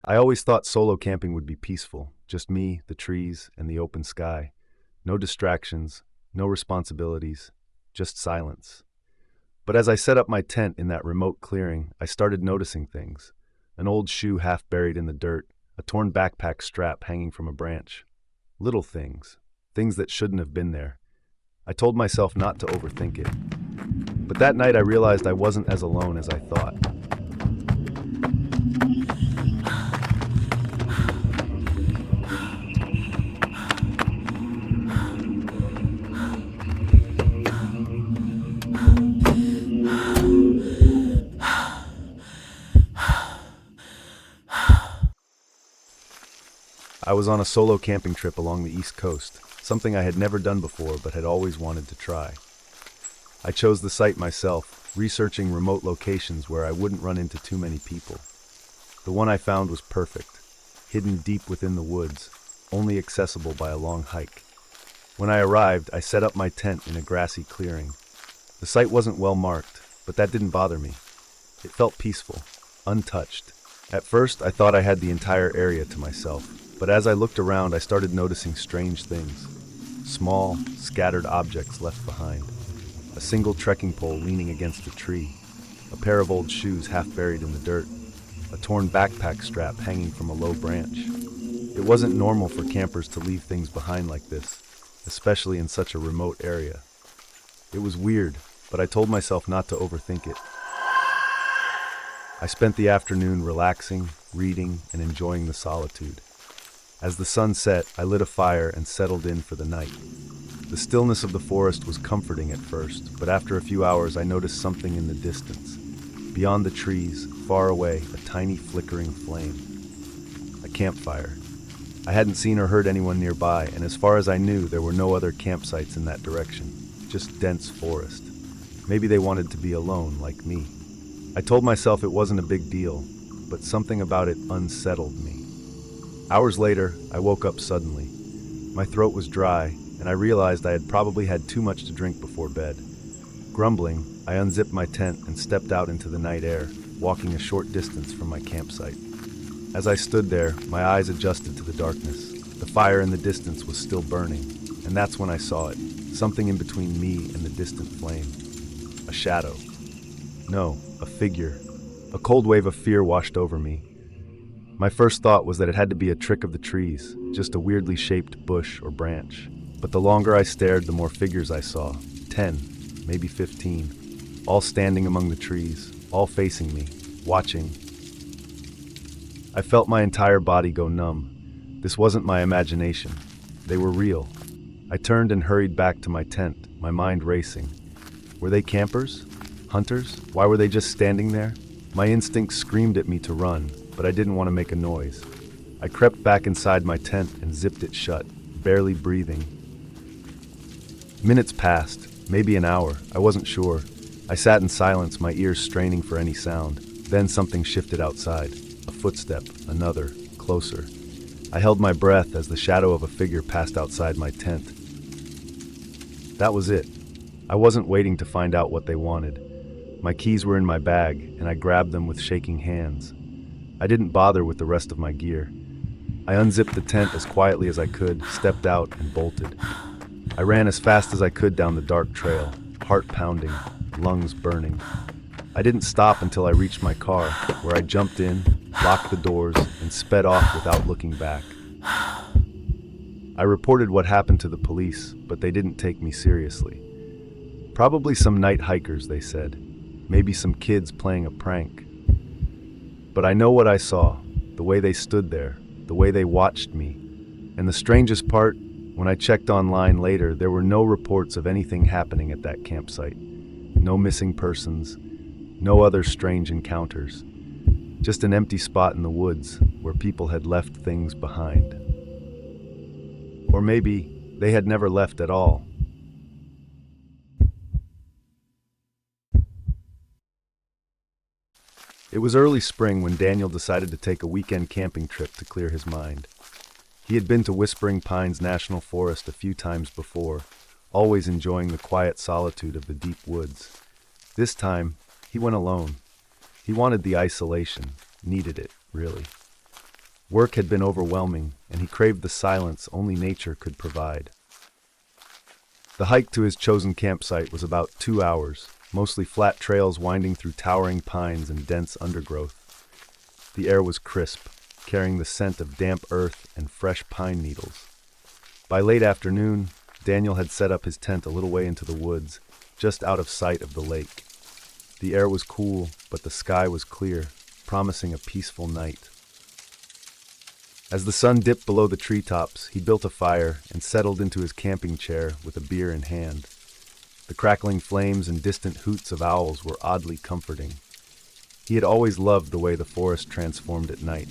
I always thought solo camping would be peaceful, just me, the trees, and the open sky. No distractions, no responsibilities, just silence. But as I set up my tent in that remote clearing, I started noticing things. An old shoe half buried in the dirt, a torn backpack strap hanging from a branch. Little things, things that shouldn't have been there. I told myself not to overthink it. But that night I realized I wasn't as alone as I thought. I was on a solo camping trip along the East Coast, something I had never done before but had always wanted to try. I chose the site myself, researching remote locations where I wouldn't run into too many people. The one I found was perfect, hidden deep within the woods, only accessible by a long hike. When I arrived, I set up my tent in a grassy clearing. The site wasn't well marked, but that didn't bother me. It felt peaceful, untouched. At first, I thought I had the entire area to myself, but as I looked around, I started noticing strange things. Small, scattered objects left behind. A single trekking pole leaning against a tree. A pair of old shoes half buried in the dirt. A torn backpack strap hanging from a low branch. It wasn't normal for campers to leave things behind like this, especially in such a remote area. It was weird, but I told myself not to overthink it. I spent the afternoon relaxing, reading, and enjoying the solitude. As the sun set, I lit a fire and settled in for the night. The stillness of the forest was comforting at first, but after a few hours I noticed something in the distance. Beyond the trees, far away, a tiny flickering flame. A campfire. I hadn't seen or heard anyone nearby, and as far as I knew, there were no other campsites in that direction. Just dense forest. Maybe they wanted to be alone, like me. I told myself it wasn't a big deal, but something about it unsettled me. Hours later, I woke up suddenly. My throat was dry, and I realized I had probably had too much to drink before bed. Grumbling, I unzipped my tent and stepped out into the night air, walking a short distance from my campsite. As I stood there, my eyes adjusted to the darkness. The fire in the distance was still burning, and that's when I saw it, something in between me and the distant flame. A shadow. No, a figure. A cold wave of fear washed over me. My first thought was that it had to be a trick of the trees, just a weirdly shaped bush or branch. But the longer I stared, the more figures I saw. 10, maybe 15, all standing among the trees, all facing me, watching. I felt my entire body go numb. This wasn't my imagination. They were real. I turned and hurried back to my tent, my mind racing. Were they campers? Hunters? Why were they just standing there? My instincts screamed at me to run, but I didn't want to make a noise. I crept back inside my tent and zipped it shut, barely breathing. Minutes passed, maybe an hour, I wasn't sure. I sat in silence, my ears straining for any sound. Then something shifted outside. A footstep, another, closer. I held my breath as the shadow of a figure passed outside my tent. That was it. I wasn't waiting to find out what they wanted. My keys were in my bag, and I grabbed them with shaking hands. I didn't bother with the rest of my gear. I unzipped the tent as quietly as I could, stepped out, and bolted. I ran as fast as I could down the dark trail, heart pounding, lungs burning. I didn't stop until I reached my car, where I jumped in, locked the doors, and sped off without looking back. I reported what happened to the police, but they didn't take me seriously. Probably some night hikers, they said. Maybe some kids playing a prank. But I know what I saw, the way they stood there, the way they watched me. And the strangest part, when I checked online later, there were no reports of anything happening at that campsite. No missing persons, no other strange encounters. Just an empty spot in the woods where people had left things behind. Or maybe they had never left at all. It was early spring when Daniel decided to take a weekend camping trip to clear his mind. He had been to Whispering Pines National Forest a few times before, always enjoying the quiet solitude of the deep woods. This time, he went alone. He wanted the isolation, needed it, really. Work had been overwhelming, and he craved the silence only nature could provide. The hike to his chosen campsite was about 2 hours, mostly flat trails winding through towering pines and dense undergrowth. The air was crisp, carrying the scent of damp earth and fresh pine needles. By late afternoon, Daniel had set up his tent a little way into the woods, just out of sight of the lake. The air was cool, but the sky was clear, promising a peaceful night. As the sun dipped below the treetops, he built a fire and settled into his camping chair with a beer in hand. The crackling flames and distant hoots of owls were oddly comforting. He had always loved the way the forest transformed at night,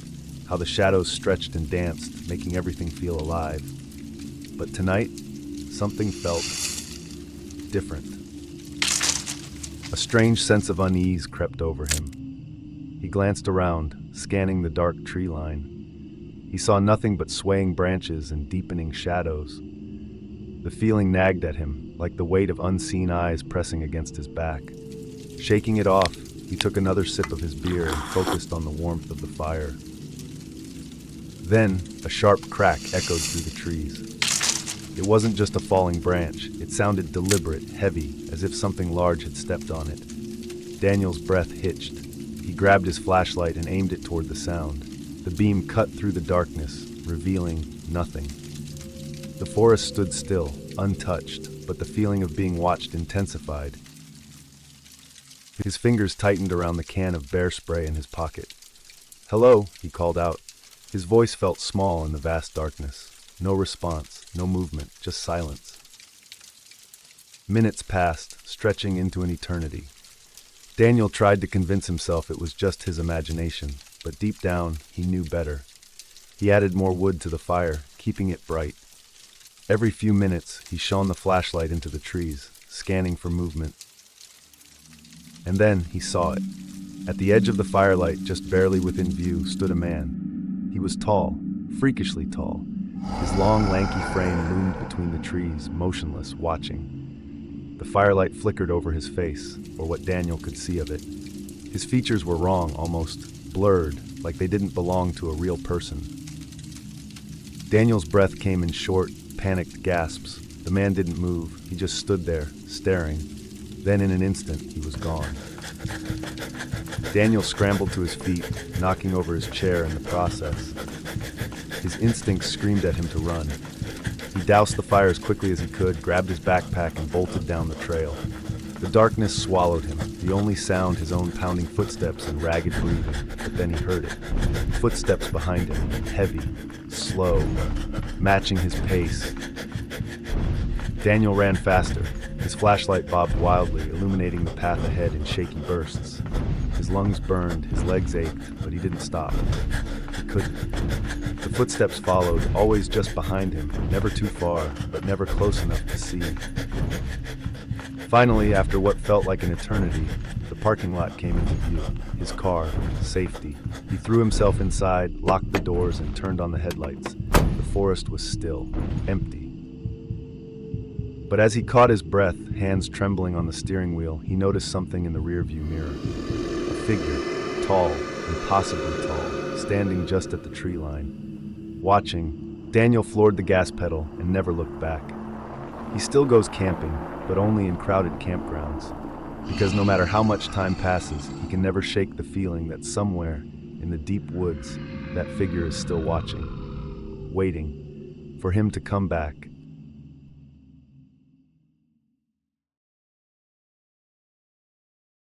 how the shadows stretched and danced, making everything feel alive. But tonight, something felt different. A strange sense of unease crept over him. He glanced around, scanning the dark tree line. He saw nothing but swaying branches and deepening shadows. The feeling nagged at him, like the weight of unseen eyes pressing against his back. Shaking it off, he took another sip of his beer and focused on the warmth of the fire. Then, a sharp crack echoed through the trees. It wasn't just a falling branch. It sounded deliberate, heavy, as if something large had stepped on it. Daniel's breath hitched. He grabbed his flashlight and aimed it toward the sound. The beam cut through the darkness, revealing nothing. The forest stood still, untouched, but the feeling of being watched intensified. His fingers tightened around the can of bear spray in his pocket. "Hello," he called out. His voice felt small in the vast darkness. No response, no movement, just silence. Minutes passed, stretching into an eternity. Daniel tried to convince himself it was just his imagination, but deep down, he knew better. He added more wood to the fire, keeping it bright. Every few minutes, he shone the flashlight into the trees, scanning for movement. And then he saw it. At the edge of the firelight, just barely within view, stood a man. He was tall, freakishly tall. His long, lanky frame loomed between the trees, motionless, watching. The firelight flickered over his face, or what Daniel could see of it. His features were wrong, almost blurred, like they didn't belong to a real person. Daniel's breath came in short, panicked gasps. The man didn't move. He just stood there, staring. Then in an instant, he was gone. Daniel scrambled to his feet, knocking over his chair in the process. His instincts screamed at him to run. He doused the fire as quickly as he could, grabbed his backpack, and bolted down the trail. The darkness swallowed him, the only sound his own pounding footsteps and ragged breathing. But then he heard it. Footsteps behind him, heavy, slow, matching his pace. Daniel ran faster. His flashlight bobbed wildly, illuminating the path ahead in shaky bursts. His lungs burned, his legs ached, but he didn't stop. He couldn't. The footsteps followed, always just behind him, never too far, but never close enough to see. Finally, after what felt like an eternity, the parking lot came into view. His car, safety. He threw himself inside, locked the doors, and turned on the headlights. The forest was still, empty. But as he caught his breath, hands trembling on the steering wheel, he noticed something in the rearview mirror. A figure, tall, impossibly tall, standing just at the tree line. Watching, Daniel floored the gas pedal and never looked back. He still goes camping, but only in crowded campgrounds. Because no matter how much time passes, he can never shake the feeling that somewhere, in the deep woods, that figure is still watching. Waiting, for him to come back,